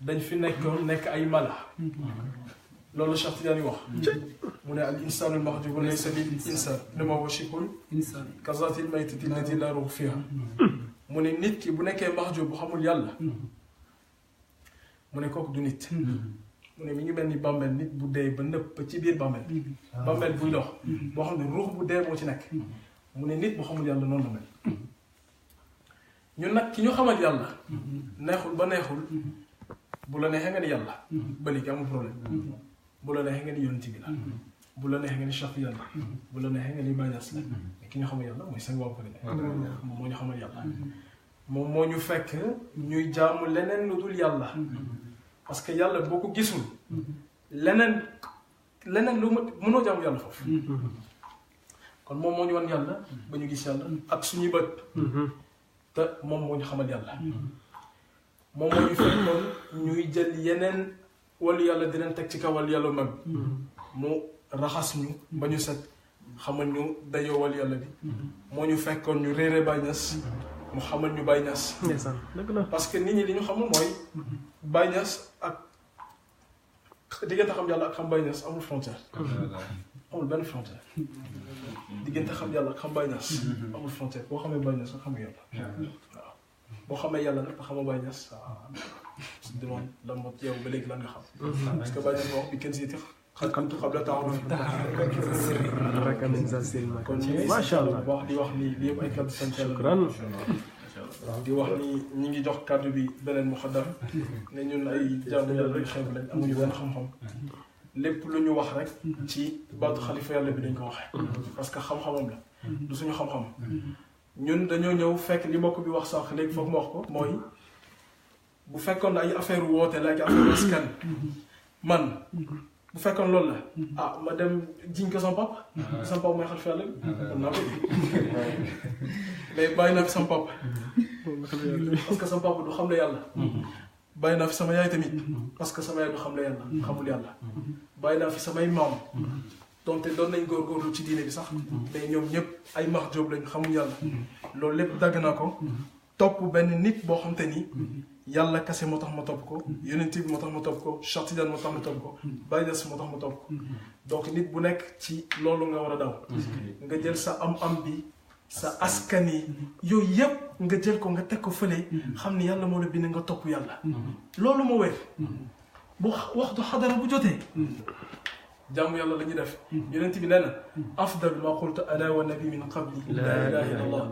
dañ fi nekk ay mala loolu Cheikh Tidiane wax mu ne al insaanul mahjuub laysa bil insaan innamaa huwa shibhul insaan kazaatil maytati llatii laa ruuha fiihaa mu ne nit ki bu nekkee mahjuub bu xamul yàlla mu ne kooku du nit mu ne mi ngi mel ni bàmmeel nit bu dee ba nëpp ci biir bàmmeel bàmmeel buy dox boo xam ne ruux bu dee moo ci nekk mu ne nit bu xamul yàlla noonu la mel ñun nag ki ñu xamal yàlla neexul ba neexul bu la neexee nga ni yàlla ba léegi amul problème bu la neexee nga ni yonent bi la bu la neexee nga ni Cheikh yàlla bu la neexee nga ni Baye Niass la mais ki ñu xamal yàlla mooy seen wàllu moom moo ñu xamal yàlla moom moo ñu fekk ñuy jaamu leneen lu dul yàlla parce que yàlla boo ko gisul leneen lu mënoo jaamu yàlla foofu kon moom moo ñu wan yàlla ba ñu gis yàlla ak suñuy bët te moom moo ñu xamal yàlla moom moo ñu fekkoon ñuy jël yeneen wàllu yàlla di leen teg ci kaw wàllu yàlla mag mu raxas ñu ba ñu set xamal ñu dayoo wàllu yàlla bi moo ñu fekkoon ñu réere Baye Niass mu xamal ñu Baye Niass parce que nit ñi li ñu xamul mooy Baye Niass ak diggante xam yàlla ak xam Baye Niass amul frontière amul benn frontière diggante xam yàlla ak xam Baye Niass amul frontière boo xamee Baye Niass nga xam yàlla waaw boo xamee yàlla nag xamoo Baye Niass demande lan moo yow ba léegi lan nga xam parce que Baye Niass wax bi kenn siy xalqantu qabla ta'aruf raka min zasil ma kon ñu macha allah wax di wax ni li yëpp ay kàddu sant yàlla shukran waaw di wax ni ñi ngi jox kàddu bi beneen muxaddam ne ñun ay jaamu yàlla yu xeeb lañ amuñu benn xam-xam lépp lu ñu wax rek ci baatu xalifa yàlla bi dañ ko waxee parce que xam-xamam la du suñu xam-xam ñun dañoo ñëw fekk li mbokk bi wax sànq léegi foog ma wax ko mooy bu fekkoon ay affaire woote la ak affaire askan man bu fekkoon loolu la ah ma dem jiñ ko sama papa mooy xalifa yàlla bi kon naa ko mais bàyyi naa fi sama papa parce que sama papa du xam la yàlla bàyyi naa fi sama yaay tamit parce que sama yaay du xam la yàlla xamul yàlla bàyyi naa fi samay maam donte doon nañ góorgóorlu ci diine bi sax mais ñoom ñëpp ay max jóob lañ xamul yàlla loolu lépp dagg naa ko topp benn nit boo xam te ni yàlla kase moo tax ma topp ko yonent bi moo tax ma topp ko Cheikh Tidiane moo tax ma topp ko Baye Niass moo tax ma topp ko donc nit bu nekk ci loolu nga war a daw nga jël sa am bi sa askan yi yooyu yëpp nga jël ko nga teg ko fële xam ni yàlla moo la bind nga topp yàlla loolu moo wér bu waxtu xadara bu jotee jaamu yàlla la ñuy def yonent bi nee na afdal ma qultu ana wa nabi min qabli laa ilaha illa allah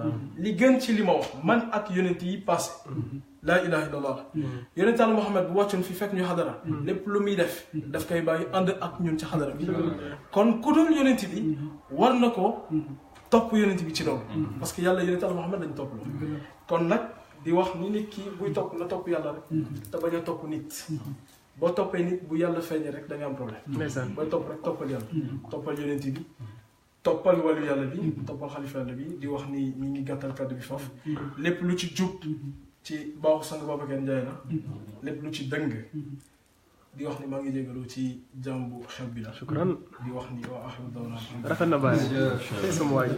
li gën ci li ma wax man ak yonent yi passé laa ilaha illa allah yonent Yàlla Muhammad bu wàccoon fi fekk ñu xadara lépp lu muy def daf koy bàyyi ànd ak ñun ci xadara bi kon ku dul yonent bi war na ko topp yonent bi ci loolu parce que yàlla yonent Yàlla Muhammad dañ topp loolu kon nag di wax ni nit ki buy topp na topp yàlla rek te bañ a topp nit boo toppee nit bu yàlla feeñee rek da nga am problème booy topp rek toppal yàlla toppal yonent bi toppal wàllu yàlla bi toppal xalifa yàlla bi di wax ni ñi ngi gàttal kàddu bi foofu lépp lu ci jub ci baaxu sang Babacar Ndiaye la lépp lu ci dëng di wax ni maa ngi jégalu ci jàmm bu xew bi la shukran di wax ni waa axiru dawna rafet na baay tey sama waay